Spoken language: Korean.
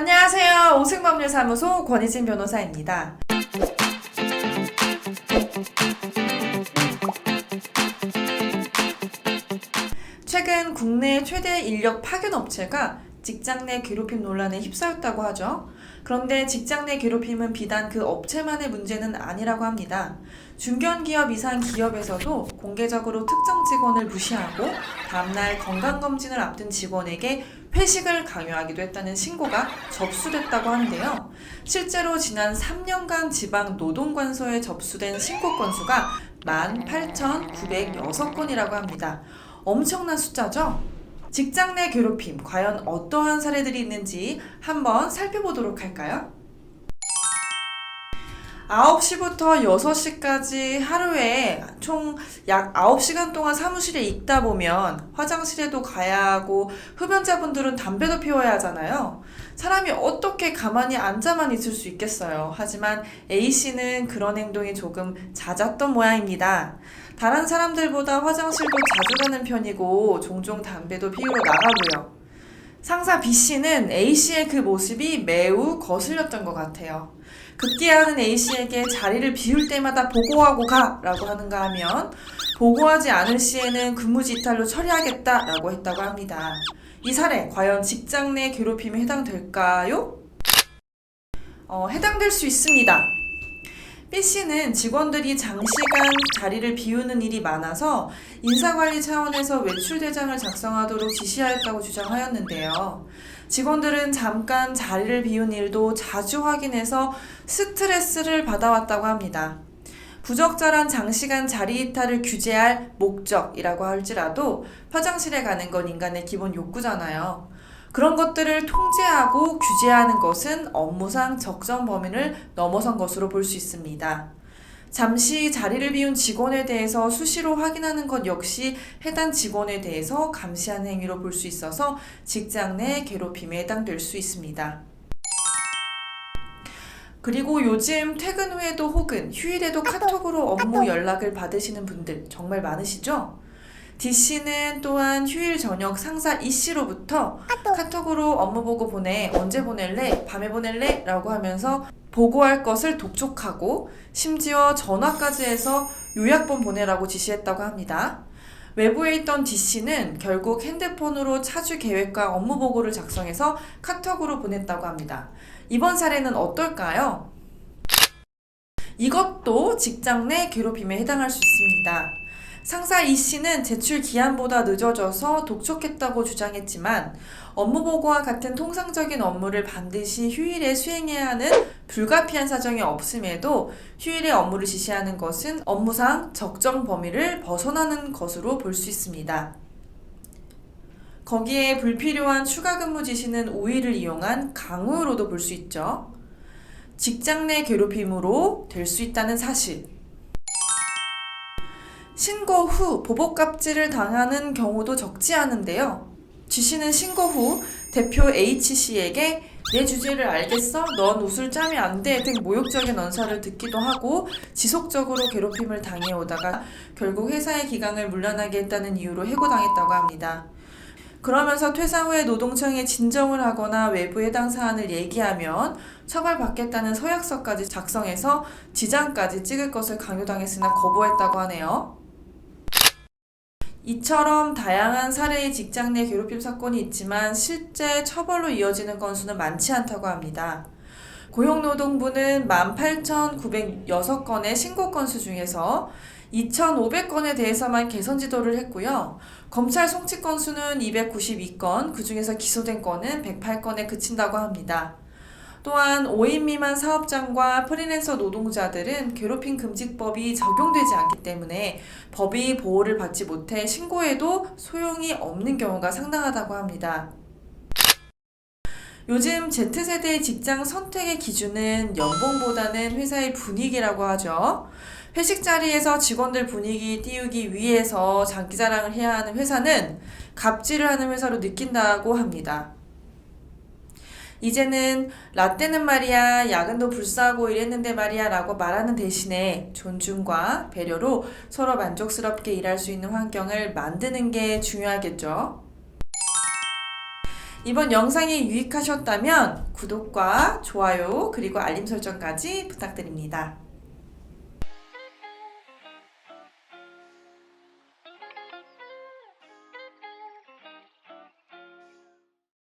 안녕하세요. 오승법률사무소 권희진 변호사입니다. 최근 국내 최대 인력 파견 업체가 직장 내 괴롭힘 논란에 휩싸였다고 하죠. 그런데 직장 내 괴롭힘은 비단 그 업체만의 문제는 아니라고 합니다. 중견기업 이상 기업에서도 공개적으로 특정 직원을 무시하고 다음날 건강검진을 앞둔 직원에게 회식을 강요하기도 했다는 신고가 접수됐다고 하는데요. 실제로 지난 3년간 지방노동관서에 접수된 신고 건수가 18,906건이라고 합니다. 엄청난 숫자죠? 직장 내 괴롭힘, 과연 어떠한 사례들이 있는지 한번 살펴보도록 할까요? 9시부터 6시까지 하루에 총 약 9시간 동안 사무실에 있다 보면 화장실에도 가야 하고 흡연자분들은 담배도 피워야 하잖아요. 사람이 어떻게 가만히 앉아만 있을 수 있겠어요. 하지만 A씨는 그런 행동이 조금 잦았던 모양입니다. 다른 사람들보다 화장실도 자주 가는 편이고 종종 담배도 피우러 나가고요. 상사 B씨는 A씨의 그 모습이 매우 거슬렸던 것 같아요. 급기야하는 A씨에게 자리를 비울 때마다 보고하고 가! 라고 하는가 하면 보고하지 않을 시에는 근무지탈로 처리하겠다 라고 했다고 합니다. 이 사례 과연 직장 내 괴롭힘에 해당될까요? 해당될 수 있습니다. B씨는 직원들이 장시간 자리를 비우는 일이 많아서 인사관리 차원에서 외출대장을 작성하도록 지시하였다고 주장하였는데요. 직원들은 잠깐 자리를 비운 일도 자주 확인해서 스트레스를 받아왔다고 합니다. 부적절한 장시간 자리 이탈을 규제할 목적이라고 할지라도 화장실에 가는 건 인간의 기본 욕구잖아요. 그런 것들을 통제하고 규제하는 것은 업무상 적정 범위를 넘어선 것으로 볼 수 있습니다. 잠시 자리를 비운 직원에 대해서 수시로 확인하는 것 역시 해당 직원에 대해서 감시하는 행위로 볼 수 있어서 직장 내 괴롭힘에 해당될 수 있습니다. 그리고 요즘 퇴근 후에도 혹은 휴일에도 카톡으로 업무 연락을 받으시는 분들 정말 많으시죠? D씨는 또한 휴일 저녁 상사 E씨로부터 카톡으로 업무 보고 보내, 언제 보낼래? 밤에 보낼래? 라고 하면서 보고할 것을 독촉하고 심지어 전화까지 해서 요약본 보내라고 지시했다고 합니다. 외부에 있던 D씨는 결국 핸드폰으로 차주 계획과 업무 보고를 작성해서 카톡으로 보냈다고 합니다. 이번 사례는 어떨까요? 이것도 직장 내 괴롭힘에 해당할 수 있습니다. 상사 E씨는 제출 기한보다 늦어져서 독촉했다고 주장했지만 업무 보고와 같은 통상적인 업무를 반드시 휴일에 수행해야 하는 불가피한 사정이 없음에도 휴일에 업무를 지시하는 것은 업무상 적정 범위를 벗어나는 것으로 볼 수 있습니다. 거기에 불필요한 추가 근무 지시는 우위를 이용한 강요로도 볼 수 있죠. 직장 내 괴롭힘으로 될 수 있다는 사실. 신고 후 보복갑질을 당하는 경우도 적지 않은데요. G씨는 신고 후 대표 H씨에게 내 주제를 알겠어? 넌 웃을 짬이 안 돼 등 모욕적인 언사를 듣기도 하고 지속적으로 괴롭힘을 당해오다가 결국 회사의 기강을 물러나게 했다는 이유로 해고당했다고 합니다. 그러면서 퇴사 후에 노동청에 진정을 하거나 외부 해당 사안을 얘기하면 처벌받겠다는 서약서까지 작성해서 지장까지 찍을 것을 강요당했으나 거부했다고 하네요. 이처럼 다양한 사례의 직장 내 괴롭힘 사건이 있지만 실제 처벌로 이어지는 건수는 많지 않다고 합니다. 고용노동부는 18,906건의 신고 건수 중에서 2,500건에 대해서만 개선 지도를 했고요. 검찰 송치 건수는 292건, 그 중에서 기소된 건은 108건에 그친다고 합니다. 또한 5인 미만 사업장과 프리랜서 노동자들은 괴롭힘 금지법이 적용되지 않기 때문에 법이 보호를 받지 못해 신고해도 소용이 없는 경우가 상당하다고 합니다. 요즘 Z세대의 직장 선택의 기준은 연봉보다는 회사의 분위기라고 하죠. 회식 자리에서 직원들 분위기 띄우기 위해서 장기자랑을 해야 하는 회사는 갑질을 하는 회사로 느낀다고 합니다. 이제는 라떼는 말이야 야근도 불사하고 이랬는데 말이야 라고 말하는 대신에 존중과 배려로 서로 만족스럽게 일할 수 있는 환경을 만드는 게 중요하겠죠. 이번 영상이 유익하셨다면 구독과 좋아요 그리고 알림 설정까지 부탁드립니다.